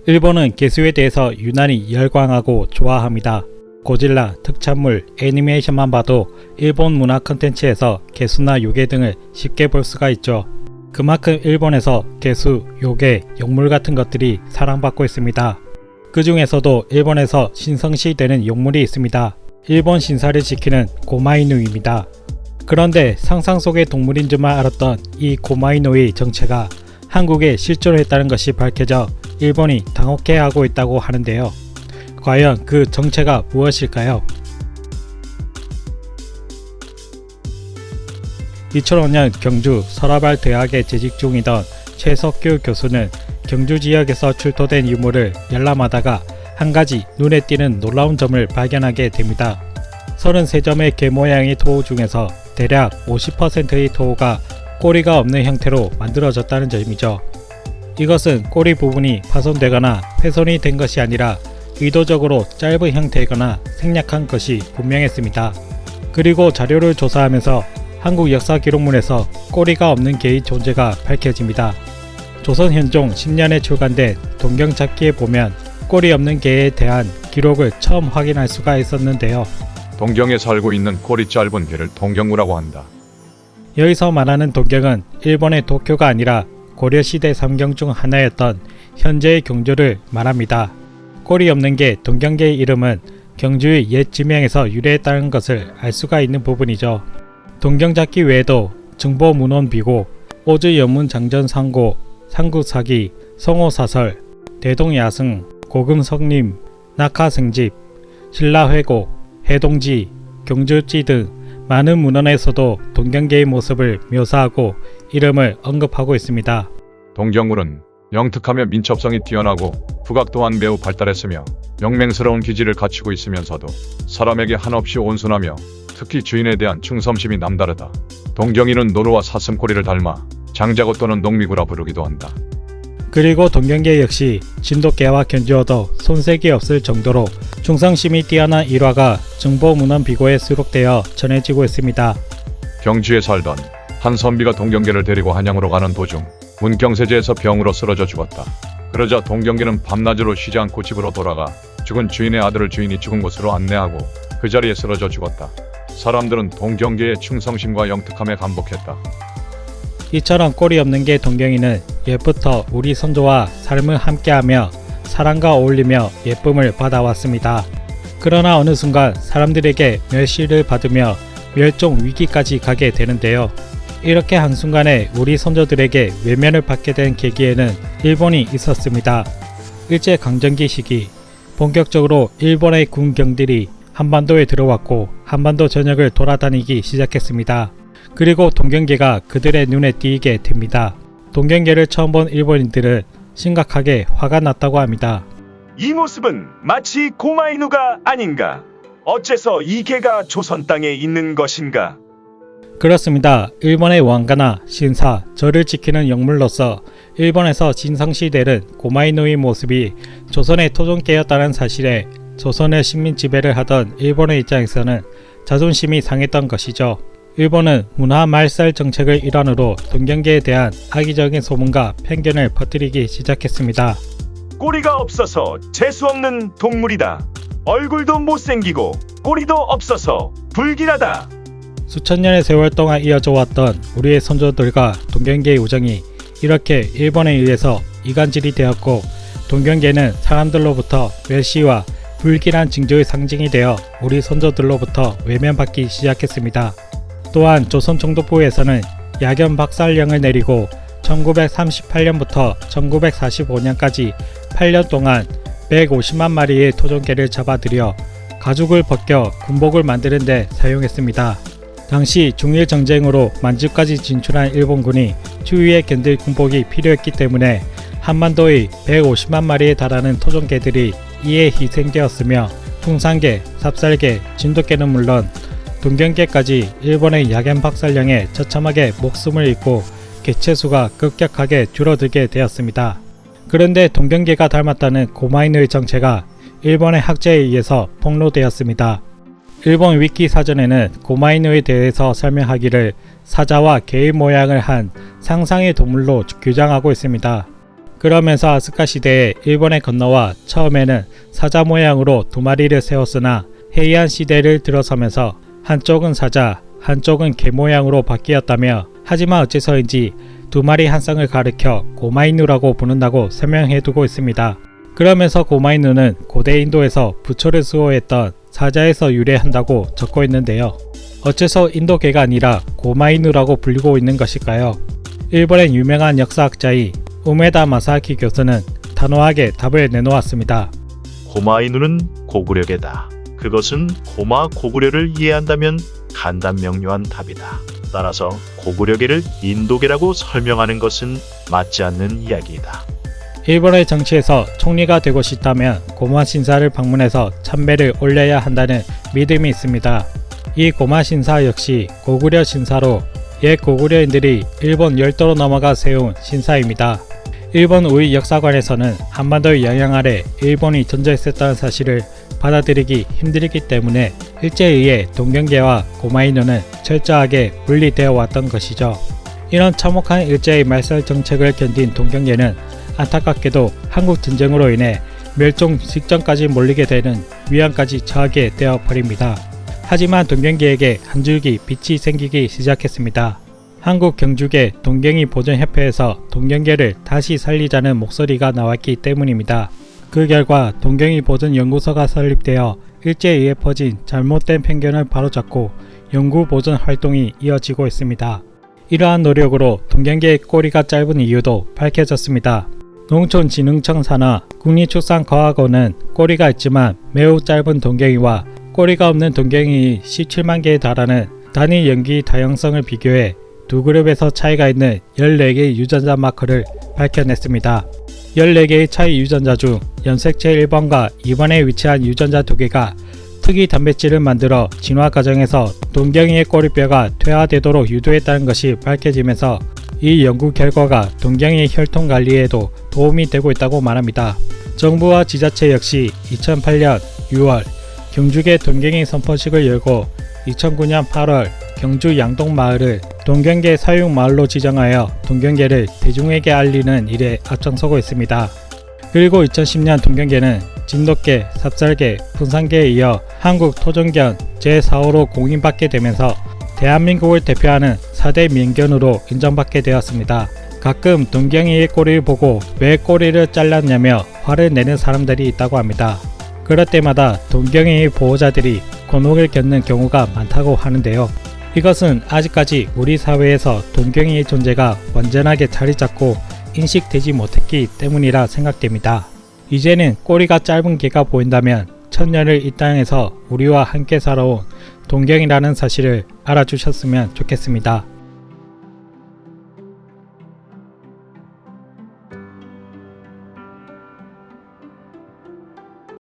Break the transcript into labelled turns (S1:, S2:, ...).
S1: 일본은 개수에 대해서 유난히 열광하고 좋아합니다. 고질라, 특촬물, 애니메이션만 봐도 일본 문화 컨텐츠에서 개수나 요괴 등을 쉽게 볼 수가 있죠. 그만큼 일본에서 개수, 요괴, 용물 같은 것들이 사랑받고 있습니다. 그 중에서도 일본에서 신성시되는 용물이 있습니다. 일본 신사를 지키는 고마이누이입니다. 그런데 상상 속의 동물인 줄만 알았던 이 고마이누이 정체가 한국에 실존했다는 것이 밝혀져 일본이 당혹해하고 있다고 하는데요. 과연 그 정체가 무엇일까요? 2005년 경주 서라발 대학에 재직 중이던 최석규 교수는 경주 지역에서 출토된 유물을 열람하다가 한 가지 눈에 띄는 놀라운 점을 발견하게 됩니다. 33점의 개 모양의 토우 중에서 대략 50%의 토우가 꼬리가 없는 형태로 만들어졌다는 점이죠. 이것은 꼬리 부분이 파손되거나 훼손이 된 것이 아니라 의도적으로 짧은 형태이거나 생략한 것이 분명했습니다. 그리고 자료를 조사하면서 한국 역사 기록물에서 꼬리가 없는 개의 존재가 밝혀집니다. 조선 현종 10년에 출간된 동경잡기에 보면 꼬리 없는 개에 대한 기록을 처음 확인할 수가 있었는데요.
S2: 동경에 살고 있는 꼬리 짧은 개를 동경우라고 한다.
S1: 여기서 말하는 동경은 일본의 도쿄가 아니라 고려시대 삼경 중 하나였던 현재의 경주를 말합니다. 꼬리 없는 개 동경개의 이름은 경주의 옛 지명에서 유래했다는 것을 알 수가 있는 부분이죠. 동경잡기 외에도 증보문헌비고, 오즈연문장전상고, 상구사기, 성호사설, 대동야승, 고금성림, 낙하생집, 신라회고, 해동지, 경주지 등 많은 문헌에서도 동경개의 모습을 묘사하고 이름을 언급하고 있습니다.
S2: 동경울은 영특하며 민첩성이 뛰어나고 후각 또한 매우 발달했으며 영맹스러운 기질을 갖추고 있으면서도 사람에게 한없이 온순하며 특히 주인에 대한 충성심이 남다르다. 동경이는 노루와 사슴꼬리를 닮아 장자고 또는 농미구라 부르기도 한다.
S1: 그리고 동경개 역시 진돗개와 견주어도 손색이 없을 정도로 충성심이 뛰어난 일화가 증보문헌비고에 수록되어 전해지고 있습니다.
S2: 경주에 살던 한 선비가 동경개를 데리고 한양으로 가는 도중 문경세제에서 병으로 쓰러져 죽었다. 그러자 동경개는 밤낮으로 쉬지 않고 집으로 돌아가 죽은 주인의 아들을 주인이 죽은 곳으로 안내하고 그 자리에 쓰러져 죽었다. 사람들은 동경개의 충성심과 영특함에 감복했다.
S1: 이처럼 꼬리 없는 개 동경이는 옛부터 우리 선조와 삶을 함께하며 사랑과 어울리며 예쁨을 받아왔습니다. 그러나 어느 순간 사람들에게 멸시를 받으며 멸종 위기까지 가게 되는데요. 이렇게 한순간에 우리 선조들에게 외면을 받게 된 계기에는 일본이 있었습니다. 일제강점기 시기 본격적으로 일본의 군경들이 한반도에 들어왔고 한반도 전역을 돌아다니기 시작했습니다. 그리고 동경개가 그들의 눈에 띄게 됩니다. 동경개를 처음 본 일본인들은 심각하게 화가 났다고 합니다.
S3: 이 모습은 마치 고마이누가 아닌가? 어째서 이 개가 조선 땅에 있는 것인가?
S1: 그렇습니다. 일본의 왕가나 신사, 절을 지키는 영물로서 일본에서 진성시되는 고마이누이 모습이 조선의 토종개였다는 사실에 조선의 식민 지배를 하던 일본의 입장에서는 자존심이 상했던 것이죠. 일본은 문화 말살 정책을 일환으로 동경개에 대한 악의적인 소문과 편견을 퍼뜨리기 시작했습니다.
S3: 꼬리가 없어서 재수없는 동물이다. 얼굴도 못생기고 꼬리도 없어서 불길하다.
S1: 수천 년의 세월 동안 이어져 왔던 우리의 선조들과 동경개의 우정이 이렇게 일본에 의해서 이간질이 되었고 동경개는 사람들로부터 멸시와 불길한 징조의 상징이 되어 우리 선조들로부터 외면받기 시작했습니다. 또한 조선 총독부에서는 야견 박살령을 내리고 1938년부터 1945년까지 8년 동안 150만 마리의 토종개를 잡아들여 가죽을 벗겨 군복을 만드는 데 사용했습니다. 당시 중일 전쟁으로 만주까지 진출한 일본군이 추위에 견딜 군복이 필요했기 때문에 한반도의 150만 마리에 달하는 토종개들이 이에 희생되었으며 풍산개, 삽살개, 진돗개는 물론 동경개까지 일본의 야견 박살령에 처참하게 목숨을 잃고 개체수가 급격하게 줄어들게 되었습니다. 그런데 동경개가 닮았다는 고마이누이 정체가 일본의 학자에 의해서 폭로되었습니다. 일본 위키 사전에는 고마이누이에 대해서 설명하기를 사자와 개의 모양을 한 상상의 동물로 규정하고 있습니다. 그러면서 아스카 시대에 일본에 건너와 처음에는 사자 모양으로 두 마리를 세웠으나 헤이안 시대를 들어서면서 한쪽은 사자, 한쪽은 개 모양으로 바뀌었다며 하지만 어째서인지 두 마리 한 쌍을 가리켜 고마이누라고 부른다고 설명해두고 있습니다. 그러면서 고마이누는 고대 인도에서 부처를 수호했던 사자에서 유래한다고 적고 있는데요. 어째서 인도개가 아니라 고마이누라고 불리고 있는 것일까요? 일본의 유명한 역사학자인 우메다 마사키 교수는 단호하게 답을 내놓았습니다.
S4: 고마이누는 고구려개다. 그것은 고마 고구려를 이해한다면 간단명료한 답이다. 따라서 고구려개를 인도개라고 설명하는 것은 맞지 않는 이야기이다.
S1: 일본의 정치에서 총리가 되고 싶다면 고마 신사를 방문해서 참배를 올려야 한다는 믿음이 있습니다. 이 고마 신사 역시 고구려 신사로 옛 고구려인들이 일본 열도로 넘어가 세운 신사입니다. 일본 우익 역사관에서는 한반도의 영향 아래 일본이 존재했었다는 사실을 받아들이기 힘들기 때문에 일제에 의해 동경계와 고마이누는 철저하게 분리되어 왔던 것이죠. 이런 참혹한 일제의 말살 정책을 견딘 동경계는 안타깝게도 한국 전쟁으로 인해 멸종 직전까지 몰리게 되는 위험까지 처하게 되어 버립니다. 하지만 동경계에게 한 줄기 빛이 생기기 시작했습니다. 한국 경주계 동경이 보존협회에서 동경계를 다시 살리자는 목소리가 나왔기 때문입니다. 그 결과 동경이 보존연구소가 설립되어 일제에 의해 퍼진 잘못된 편견을 바로잡고 연구 보존 활동이 이어지고 있습니다. 이러한 노력으로 동경계의 꼬리가 짧은 이유도 밝혀졌습니다. 농촌진흥청 산하 국립축산과학원은 꼬리가 있지만 매우 짧은 동경이와 꼬리가 없는 동경이 17만 개에 달하는 단위 연기 다양성을 비교해 두 그룹에서 차이가 있는 14개의 유전자 마커를 밝혀냈습니다. 14개의 차이 유전자 중 염색체 1번과 2번에 위치한 유전자 2개가 특이 단백질을 만들어 진화 과정에서 동경이의 꼬리뼈가 퇴화되도록 유도했다는 것이 밝혀지면서 이 연구 결과가 동경이의 혈통 관리에도 도움이 되고 있다고 말합니다. 정부와 지자체 역시 2008년 6월 경주계 동경이 선포식을 열고 2009년 8월 경주 양동마을을 동경계 사육마을로 지정하여 동경계를 대중에게 알리는 일에 앞장서고 있습니다. 그리고 2010년 동경계는 진돗개, 삽살개, 분산개에 이어 한국 토종견 제4호로 공인받게 되면서 대한민국을 대표하는 4대 민견으로 인정받게 되었습니다. 가끔 동경이의 꼬리를 보고 왜 꼬리를 잘랐냐며 화를 내는 사람들이 있다고 합니다. 그럴 때마다 동경이의 보호자들이 곤혹을 겪는 경우가 많다고 하는데요. 이것은 아직까지 우리 사회에서 동경이의 존재가 완전하게 자리 잡고 인식되지 못했기 때문이라 생각됩니다. 이제는 꼬리가 짧은 개가 보인다면 천년을 이 땅에서 우리와 함께 살아온 동경이라는 사실을 알아주셨으면 좋겠습니다.